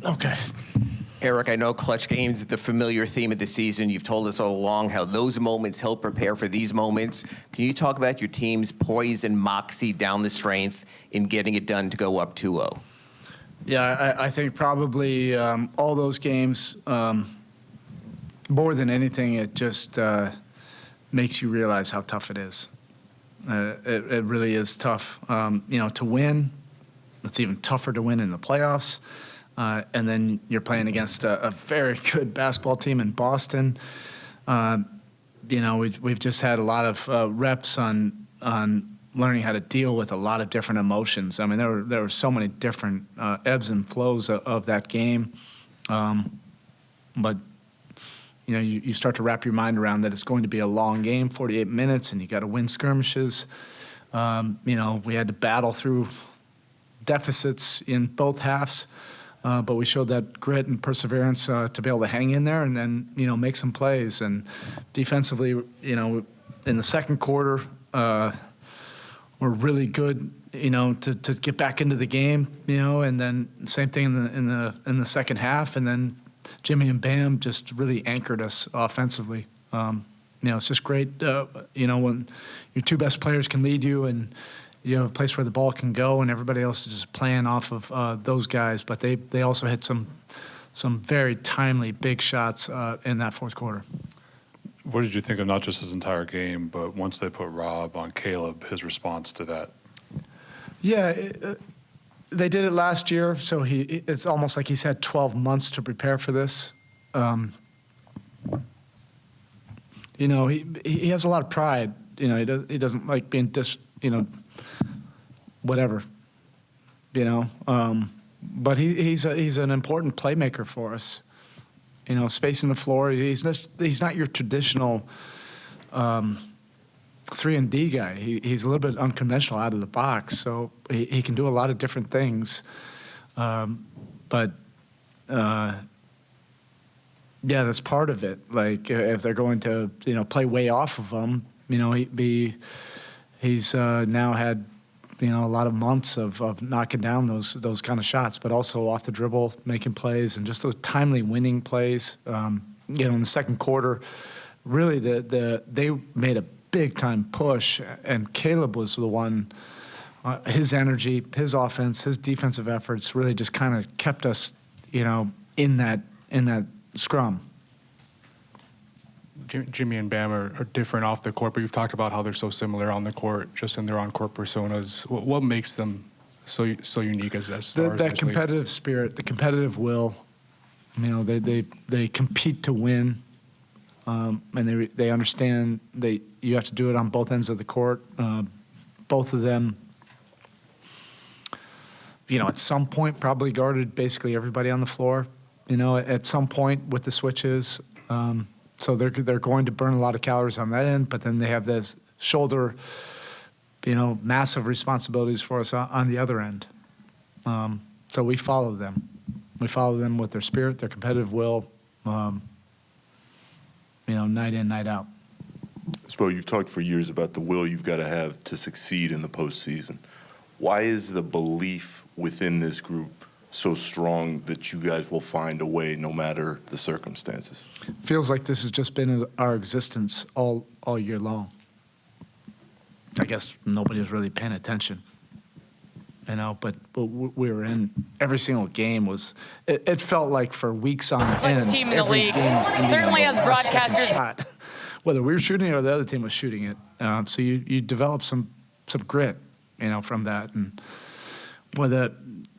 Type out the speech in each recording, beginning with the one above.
Okay. Erik, I know clutch games are the familiar theme of the season. You've told us all along how those moments help prepare for these moments. Can you talk about your team's poise and moxie down the strength in getting it done to go up 2-0? Yeah, I think probably all those games, more than anything, it just makes you realize how tough it is. It really is tough, to win. It's even tougher to win in the playoffs. And then you're playing against a very good basketball team in Boston. We've just had a lot of reps on learning how to deal with a lot of different emotions. I mean, there were so many different ebbs and flows of that game. But you start to wrap your mind around that it's going to be a long game, 48 minutes, and you got to win skirmishes. We had to battle through deficits in both halves. But we showed that grit and perseverance to be able to hang in there and then, make some plays. And defensively, in the second quarter, we're really good, to get back into the game, and then same thing in the second half. And then Jimmy and Bam just really anchored us offensively. It's just great, when your two best players can lead you and you have a place where the ball can go, and everybody else is just playing off of those guys. But they also hit some very timely big shots in that fourth quarter. What did you think of not just his entire game, but once they put Rob on Caleb, his response to that? Yeah, they did it last year, so it's almost like he's had 12 months to prepare for this. He has a lot of pride. He doesn't like being whatever, but he's an important playmaker for us. Spacing the floor. He's not your traditional 3-and-D guy. He's a little bit unconventional out of the box, so he can do a lot of different things. But that's part of it. Like if they're going to play way off of him, he's now had a lot of months of knocking down those kind of shots, but also off the dribble, making plays, and just those timely winning plays. In the second quarter, really they made a big time push, and Caleb was the one. His energy, his offense, his defensive efforts really just kind of kept us, in that scrum. Jimmy and Bam are different off the court, but you've talked about how they're so similar on the court, just in their on-court personas. What makes them so unique as stars? That competitive spirit, the competitive will. They compete to win, and they understand you have to do it on both ends of the court. Both of them, at some point probably guarded basically everybody on the floor. At some point with the switches. So they're going to burn a lot of calories on that end, but then they have this shoulder, massive responsibilities for us on the other end. So we follow them. We follow them with their spirit, their competitive will, night in, night out. Spo, you've talked for years about the will you've got to have to succeed in the postseason. Why is the belief within this group so strong that you guys will find a way no matter the circumstances? Feels like this has just been our existence all year long. I guess nobody's really paying attention, but we were in every single game. It felt like for weeks on end. Best team in the league. Certainly as broadcasters. Whether we were shooting it or the other team was shooting it. So you develop some grit, from that. And whether it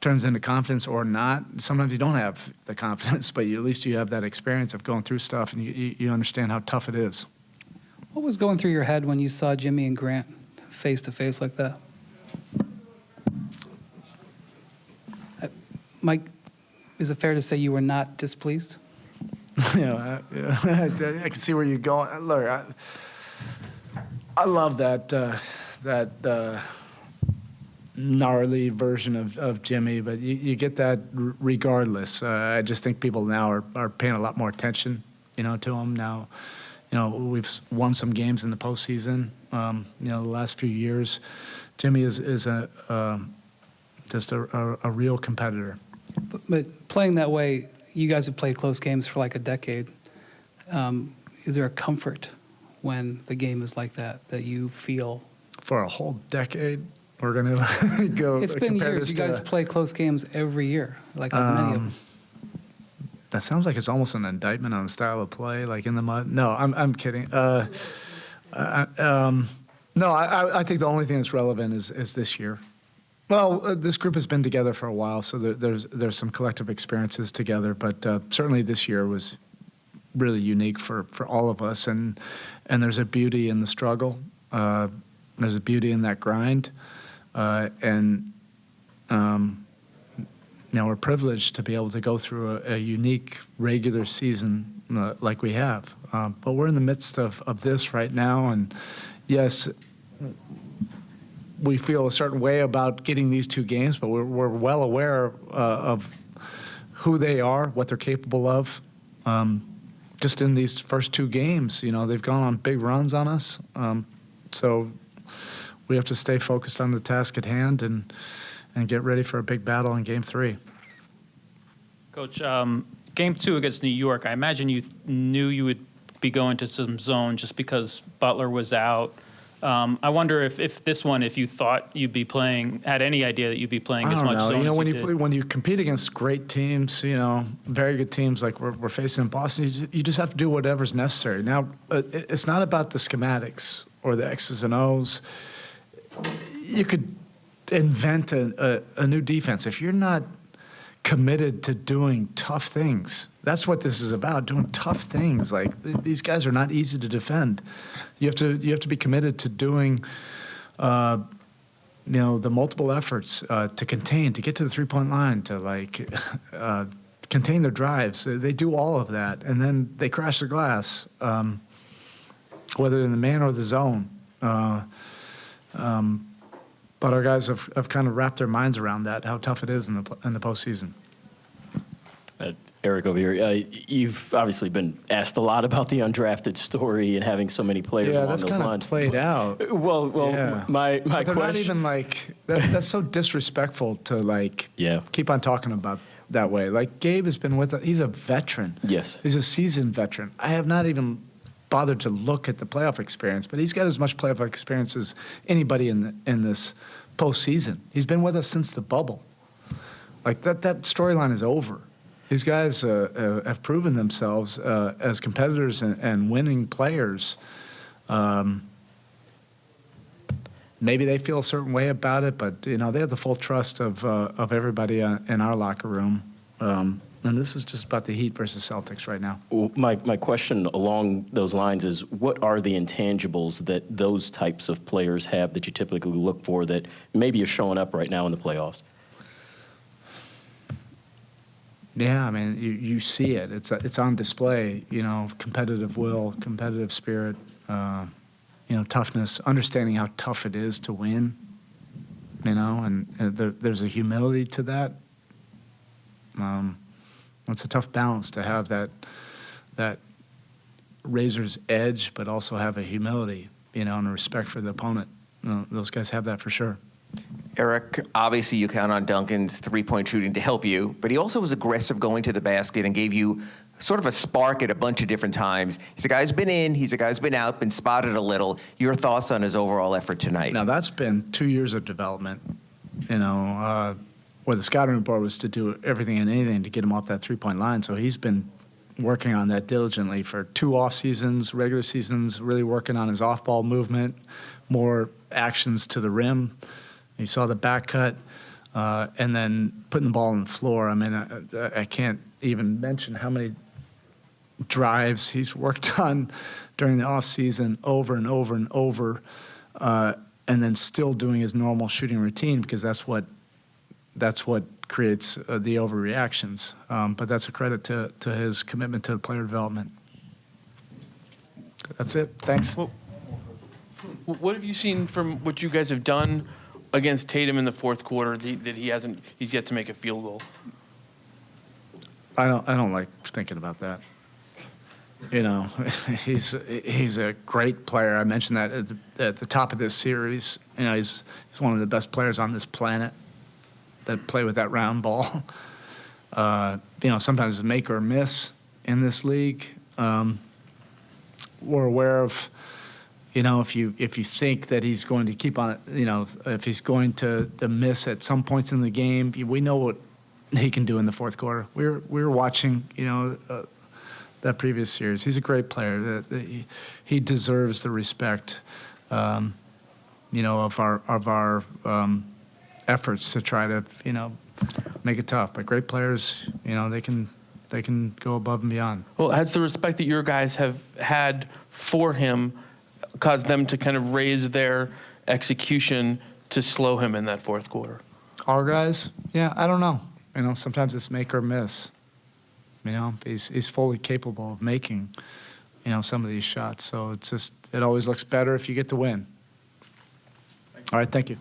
turns into confidence or not, sometimes you don't have the confidence, but at least you have that experience of going through stuff, and you understand how tough it is. What was going through your head when you saw Jimmy and Grant face-to-face like that? Mike, is it fair to say you were not displeased? I can see where you're going. Look, I love that gnarly version of Jimmy, but you get that regardless. I just think people now are paying a lot more attention, to him now. We've won some games in the postseason. The last few years, Jimmy is just a real competitor. But playing that way, you guys have played close games for like a decade. Is there a comfort when the game is like that you feel? For a whole decade, we're going to go. It's been compare years. this You to guys play close games every year, like many of them. That sounds like it's almost an indictment on the style of play, like in the mud. No, I'm kidding. No, I think the only thing that's relevant is this year. Well, this group has been together for a while, so there's some collective experiences together. But certainly this year was really unique for all of us, and there's a beauty in the struggle. There's a beauty in that grind, and we're privileged to be able to go through a unique regular season like we have. But we're in the midst of this right now, and yes, we feel a certain way about getting these two games, but we're well aware of who they are, what they're capable of. Just in these first two games, they've gone on big runs on us. So we have to stay focused on the task at hand and get ready for a big battle in Game 3. Coach, Game 2 against New York, I imagine you knew you would be going to some zone just because Butler was out. I wonder if this one, if you thought you'd be playing, had any idea that you'd be playing as much zone as when you you did. play, when you compete against great teams, very good teams like we're facing in Boston, you just have to do whatever's necessary. Now, it's not about the schematics or the X's and O's. You could invent a new defense if you're not committed to doing tough things. That's what this is about, doing tough things. Like these guys are not easy to defend. You have to be committed to doing the multiple efforts to contain, to get to the three-point line, to contain their drives. They do all of that, and then they crash the glass, whether in the man or the zone. But our guys have kind of wrapped their minds around that, how tough it is in the postseason. Erik over here. You've obviously been asked a lot about the undrafted story and having so many players along that's those kind lines. of played out. Well, Yeah. my But they're question. not even that's so disrespectful to keep on talking about that way. Like Gabe has been with us. He's a veteran. Yes. He's a seasoned veteran. I have not even bothered to look at the playoff experience, but he's got as much playoff experience as anybody in this postseason. He's been with us since the bubble. Like that storyline is over. These guys have proven themselves as competitors and winning players. Maybe they feel a certain way about it, but they have the full trust of everybody in our locker room. And this is just about the Heat versus Celtics right now. Well, my question along those lines is, what are the intangibles that those types of players have that you typically look for that maybe are showing up right now in the playoffs? Yeah, I mean, you see it. It's on display. Competitive will, competitive spirit. Toughness, understanding how tough it is to win. And there's a humility to that. It's a tough balance to have that razor's edge, but also have a humility, and a respect for the opponent. Those guys have that for sure. Erik, obviously you count on Duncan's three-point shooting to help you, but he also was aggressive going to the basket and gave you sort of a spark at a bunch of different times. He's a guy who's been in, he's a guy who's been out, been spotted a little. Your thoughts on his overall effort tonight? Now, that's been 2 years of development, where the scouting report was to do everything and anything to get him off that three-point line. So he's been working on that diligently for 2 off seasons, regular seasons, really working on his off-ball movement, more actions to the rim. You saw the back cut, and then putting the ball on the floor. I mean, I can't even mention how many drives he's worked on during the offseason over and over and over, and then still doing his normal shooting routine, because that's what creates the overreactions. But that's a credit to his commitment to player development. That's it. Thanks. Well, what have you seen from what you guys have done against Tatum in the fourth quarter that he's yet to make a field goal? I don't like thinking about that. He's a great player. I mentioned that at the top of this series. He's one of the best players on this planet that play with that round ball. sometimes make or miss in this league. We're aware of, if you think that he's going to keep on, if he's going to miss at some points in the game, we know what he can do in the fourth quarter. We were watching, that previous series. He's a great player. He deserves the respect, of our efforts to try to, make it tough. But great players, they can go above and beyond. Well, has the respect that your guys have had for him caused them to kind of raise their execution to slow him in that fourth quarter? Our guys, yeah, I don't know. Sometimes it's make or miss. He's fully capable of making, some of these shots. So it always looks better if you get to win. All right, thank you.